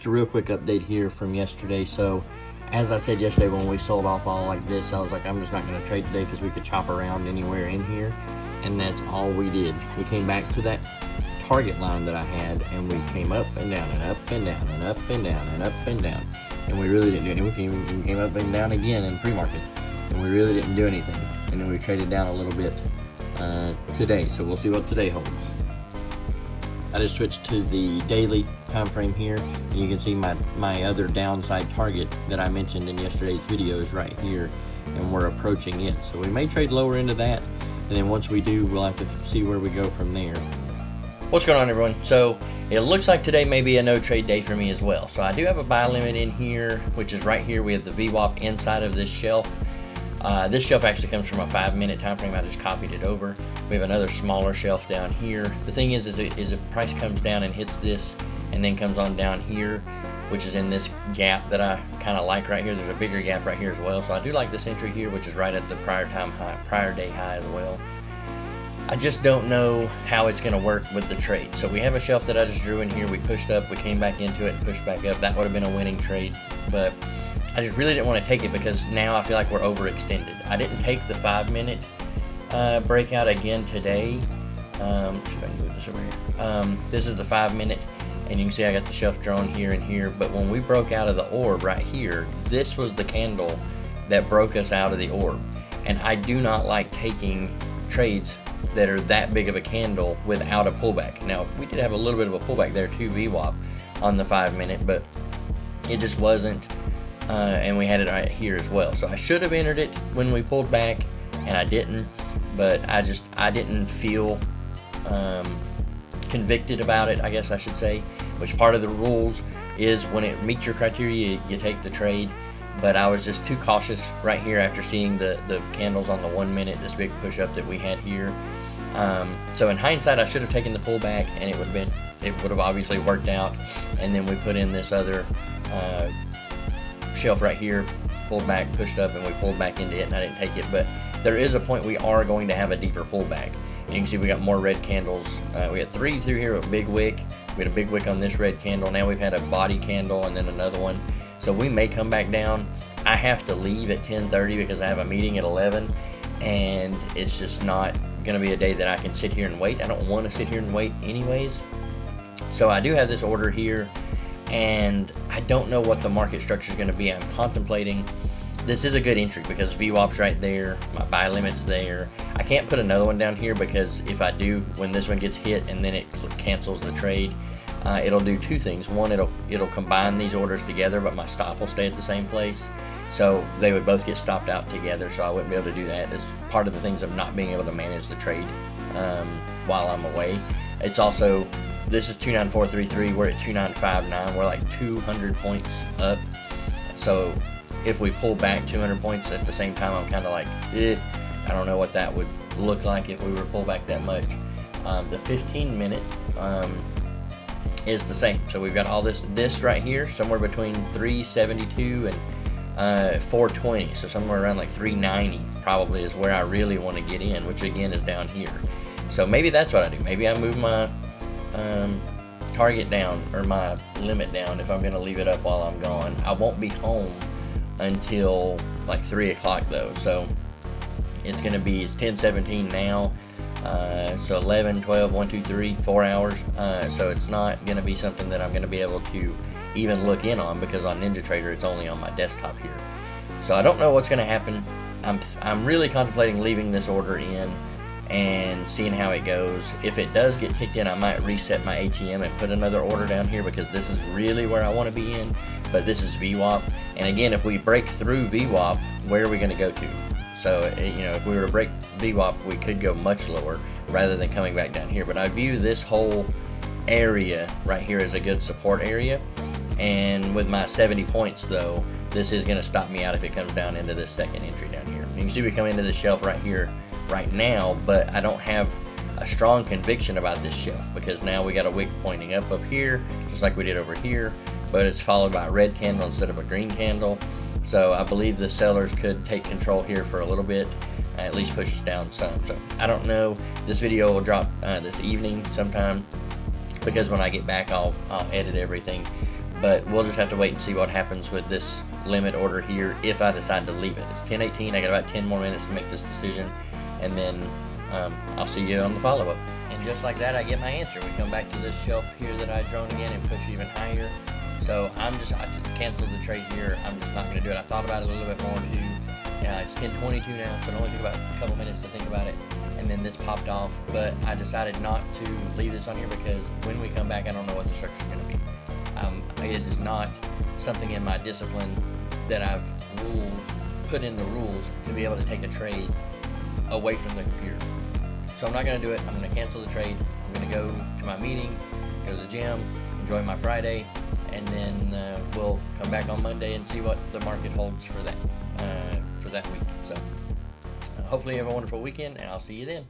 just a real quick update here from yesterday. So as I said yesterday when we sold off all like this, I was like, I'm just not going to trade today because we could chop around anywhere in here, and that's all we did. We came back to that target line that I had, and we came up and down and up and down and up and down and up and down, and we really didn't do anything. We came up and down again in pre-market, and we really didn't do anything. And then we traded down a little bit today, so we'll see what today holds. I just switched to the daily time frame here, and you can see my other downside target that I mentioned in yesterday's video is right here, and we're approaching it. So we may trade lower into that, and then once we do, we'll have to see where we go from there. What's going on, everyone? So it looks like today may be a no trade day for me as well. So I do have a buy limit in here, which is right here. We have the VWAP inside of this shelf. This shelf actually comes from a 5-minute time frame. I just copied it over. We have another smaller shelf down here. The thing is if price comes down and hits this and then comes on down here, which is in this gap that I kind of like right here. There's a bigger gap right here as well. So I do like this entry here, which is right at the prior day high as well. I just don't know how it's going to work with the trade. So we have a shelf that I just drew in here. We pushed up, we came back into it and pushed back up. That would have been a winning trade, but I just really didn't want to take it because now I feel like we're overextended. I didn't take the 5-minute breakout again today. See if I can move this over here. This is the 5-minute, and you can see I got the shelf drawn here and here. But when we broke out of the orb right here, this was the candle that broke us out of the orb. And I do not like taking trades that are that big of a candle without a pullback. Now, we did have a little bit of a pullback there too, VWAP, on the 5-minute, but it just wasn't. And we had it right here as well. So I should have entered it when we pulled back, and I didn't. But I didn't feel convicted about it, I guess I should say. Which part of the rules is when it meets your criteria, you take the trade. But I was just too cautious right here after seeing the candles on the 1-minute, this big push up that we had here. So in hindsight, I should have taken the pullback, and it would have obviously worked out. And then we put in this other shelf right here, pulled back, pushed up, and we pulled back into it, and I didn't take it. But there is a point we are going to have a deeper pullback. And you can see we got more red candles. We had 3 through here with a big wick. We had a big wick on this red candle. Now we've had a body candle and then another one. So we may come back down. I have to leave at 10:30 because I have a meeting at 11, and it's just not going to be a day that I can sit here and wait. I don't want to sit here and wait anyways. So I do have this order here, and I don't know what the market structure is going to be. I'm contemplating. This is a good entry because VWAP's right there, my buy limit's there. I can't put another one down here because if I do, when this one gets hit and then it cancels the trade, it'll do 2 things. One, it'll combine these orders together, but my stop will stay at the same place. So they would both get stopped out together, so I wouldn't be able to do that. It's part of the things of not being able to manage the trade while I'm away. It's also, this is 29433, we're at 2959, we're like 200 points up. So if we pull back 200 points at the same time, I'm kind of like, I don't know what that would look like if we were to pull back that much. The 15-minute is the same. So we've got all this right here, somewhere between 372 and 420. So somewhere around like 390 probably is where I really want to get in, which again is down here. So maybe that's what I do. Maybe I move my target down or my limit down if I'm going to leave it up while I'm gone. I won't be home until like 3 o'clock though, so it's 10:17 now, so 11, 12, 1, 2, 3, 4 hours, so it's not going to be something that I'm going to be able to even look in on because on NinjaTrader it's only on my desktop here. So I don't know what's going to happen. I'm really contemplating leaving this order in and seeing how it goes. If it does get kicked in, I might reset my ATM and put another order down here because this is really where I want to be in, but this is VWAP. And again, if we break through VWAP, where are we going to go to? So, if we were to break VWAP, we could go much lower rather than coming back down here. But I view this whole area right here as a good support area. And with my 70 points though, this is going to stop me out if it comes down into this second entry down here. You can see we come into this shelf right here right now, but I don't have a strong conviction about this shelf because now we got a wick pointing up here, just like we did over here, but it's followed by a red candle instead of a green candle. So I believe the sellers could take control here for a little bit, at least push us down some. So I don't know. This video will drop this evening sometime because when I get back, I'll edit everything. but we'll just have to wait and see what happens with this limit order here if I decide to leave it. It's 10:18. I got about 10 more minutes to make this decision, and then I'll see you on the follow-up. And just like that, I get my answer. We come back to this shelf here that I drawn again and push even higher. So I just canceled the trade here. I'm just not going to do it. I thought about it a little bit more too. It's 10:22 now, so it only took about a couple minutes to think about it. And then this popped off, but I decided not to leave this on here because when we come back, I don't know what the structure is going to be. It is not something in my discipline that I've put in the rules to be able to take a trade away from the computer. So I'm not going to do it. I'm going to cancel the trade. I'm going to go to my meeting, go to the gym, enjoy my Friday, and then we'll come back on Monday and see what the market holds for that week. So hopefully you have a wonderful weekend, and I'll see you then.